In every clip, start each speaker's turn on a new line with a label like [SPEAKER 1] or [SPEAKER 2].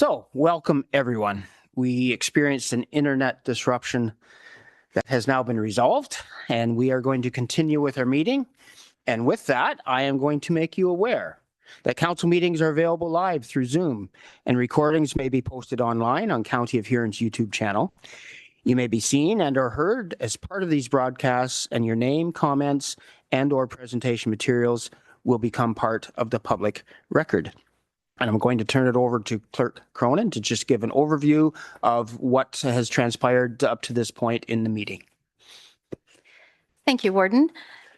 [SPEAKER 1] So, welcome everyone. We experienced an internet disruption that has now been resolved, and we are going to continue with our meeting. And with that, I am going to make you aware that council meetings are available live through Zoom, and recordings may be posted online on County of Huron's YouTube channel. You may be seen and or heard as part of these broadcasts, and your name, comments, and or presentation materials will become part of the public record. And I'm going to turn it over to Clerk Cronin to just give an overview of what has transpired up to this point in the meeting.
[SPEAKER 2] Thank you, Warden.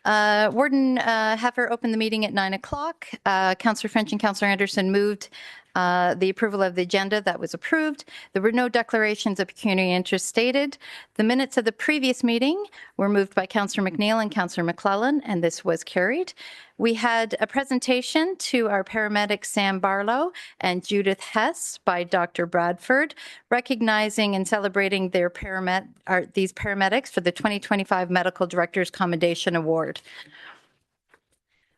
[SPEAKER 2] Warden Heffer opened the meeting at 9 o'clock. Councillor French and Councillor Anderson moved the approval of the agenda. That was approved. There were no declarations of pecuniary interest stated. The minutes of the previous meeting were moved by Councillor McNeil and Councillor McClellan, and this was carried. We had a presentation to our paramedics Sam Barlow and Judith Hess by Dr. Bradford, recognizing and celebrating their these paramedics for the 2025 Medical Directors Commendation Award.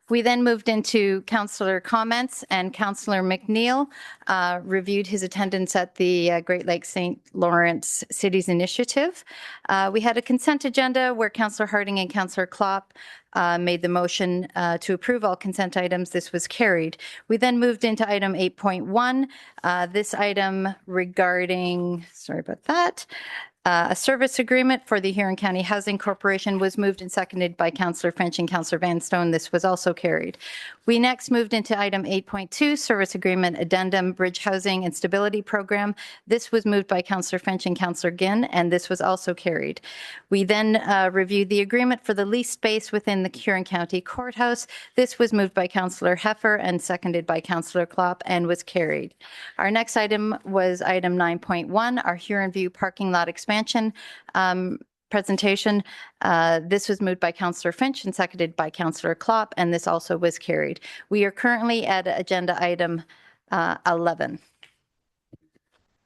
[SPEAKER 2] We then moved into councillor comments, and Councillor McNeil reviewed his attendance at the Great Lakes St. Lawrence Cities Initiative. We had a consent agenda where Councillor Harding and Councillor Klopp made the motion to approve all consent items. This was carried. We then moved into item 8.1. This item regarding, sorry about that, a service agreement for the Huron County Housing Corporation was moved and seconded by Councillor French and Councillor Van Stone. This was also carried. We next moved into item 8.2, service agreement addendum, bridge housing and stability program. This was moved by Councillor French and Councillor Ginn, and this was also carried. We then reviewed the agreement for the lease space within the Huron County Courthouse. This was moved by Councillor Heffer and seconded by Councillor Klopp and was carried. Our next item was item 9.1, our Huron View parking lot expansion presentation. This was moved by Councillor Finch and seconded by Councillor Klopp, and this also was carried. We are currently at agenda item 11.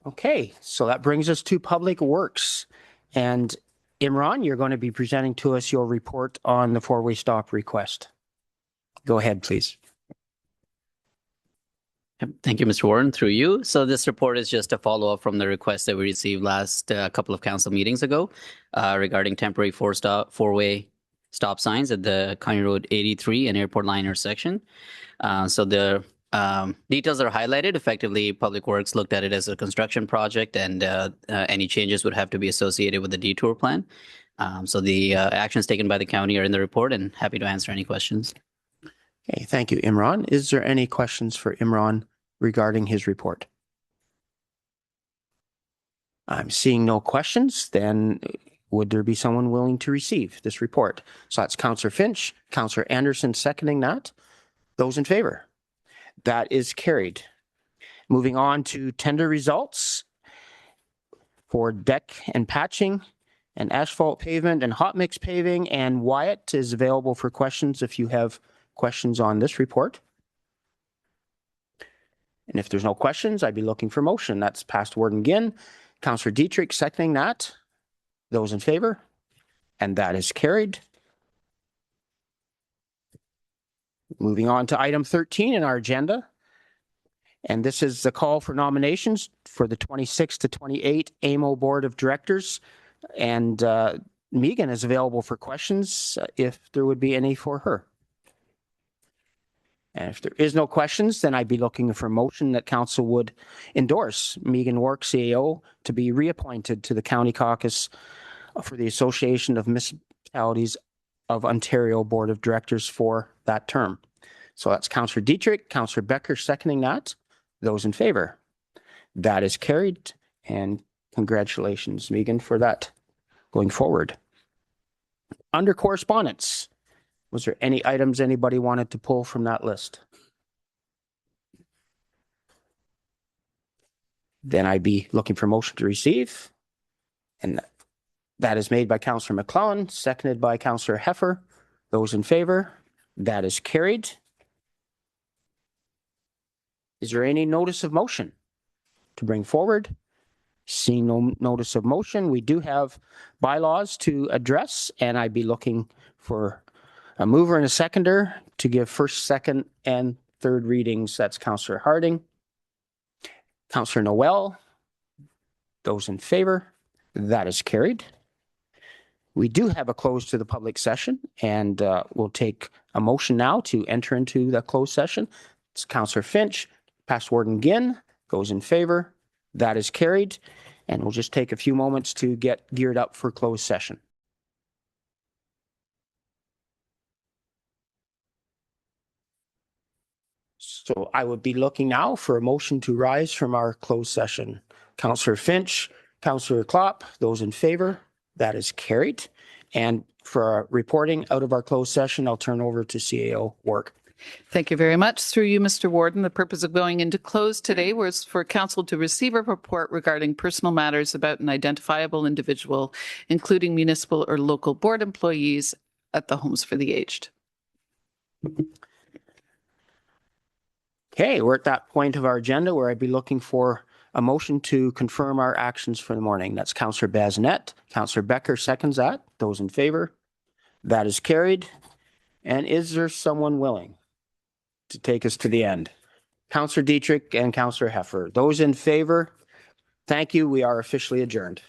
[SPEAKER 1] Okay, so that brings us to Public Works. And Imran, you're going to be presenting to us your report on the four-way stop request. Go ahead, please.
[SPEAKER 3] Thank you, Mr. Warren, through you. So this report is just a follow-up from the request that we received last couple of council meetings ago regarding temporary four-way stop signs at the County Road 83 and Airport Line intersection. So the details are highlighted. Effectively, Public Works looked at it as a construction project, and any changes would have to be associated with the detour plan. So the actions taken by the county are in the report, and happy to answer any questions.
[SPEAKER 1] Okay, thank you, Imran. Is there any questions for Imran regarding his report? I'm seeing no questions. Then would there be someone willing to receive this report? So that's Councillor Finch, Councillor Anderson seconding that. Those in favor? That is carried. Moving on to tender results for deck and patching and asphalt pavement and hot mix paving, and Wyatt is available for questions if you have questions on this report. And if there's no questions, I'd be looking for motion. That's past Warden Ginn. Councillor Dietrich seconding that. Those in favor? And that is carried. Moving on to item 13 in our agenda. And this is the call for nominations for the 26 to 28 AMO Board of Directors. And Megan is available for questions if there would be any for her. And if there is no questions, then I'd be looking for a motion that council would endorse Megan Wark, CAO, to be reappointed to the County Caucus for the Association of Municipalities of Ontario Board of Directors for that term. So that's Councillor Dietrich, Councillor Becker seconding that. Those in favor? That is carried, and congratulations, Megan, for that going forward. Under correspondence, was there any items anybody wanted to pull from that list? Then I'd be looking for motion to receive. And that is made by Councillor McClellan, seconded by Councillor Heffer. Those in favor? That is carried. Is there any notice of motion to bring forward? Seeing no notice of motion, we do have bylaws to address, and I'd be looking for a mover and a seconder to give first, second, and third readings. That's Councillor Harding. Councillor Noel. Those in favor? That is carried. We do have a close to the public session, and we'll take a motion now to enter into the closed session. It's Councillor Finch, Past Warden Ginn. Those in favor? That is carried. And we'll just take a few moments to get geared up for closed session. So I would be looking now for a motion to rise from our closed session. Councillor Finch, Councillor Klopp, those in favor? That is carried. And for our reporting out of our closed session, I'll turn over to CAO Work.
[SPEAKER 4] Thank you very much. Through you, Mr. Warden, the purpose of going into close today was for council to receive a report regarding personal matters about an identifiable individual, including municipal or local board employees at the Homes for the Aged.
[SPEAKER 1] Okay, we're at that point of our agenda where I'd be looking for a motion to confirm our actions for the morning. That's Councillor Bazinet. Councillor Becker seconds that. Those in favor? That is carried. And is there someone willing to take us to the end? Councillor Dietrich and Councillor Heffer. Those in favor? Thank you. We are officially adjourned.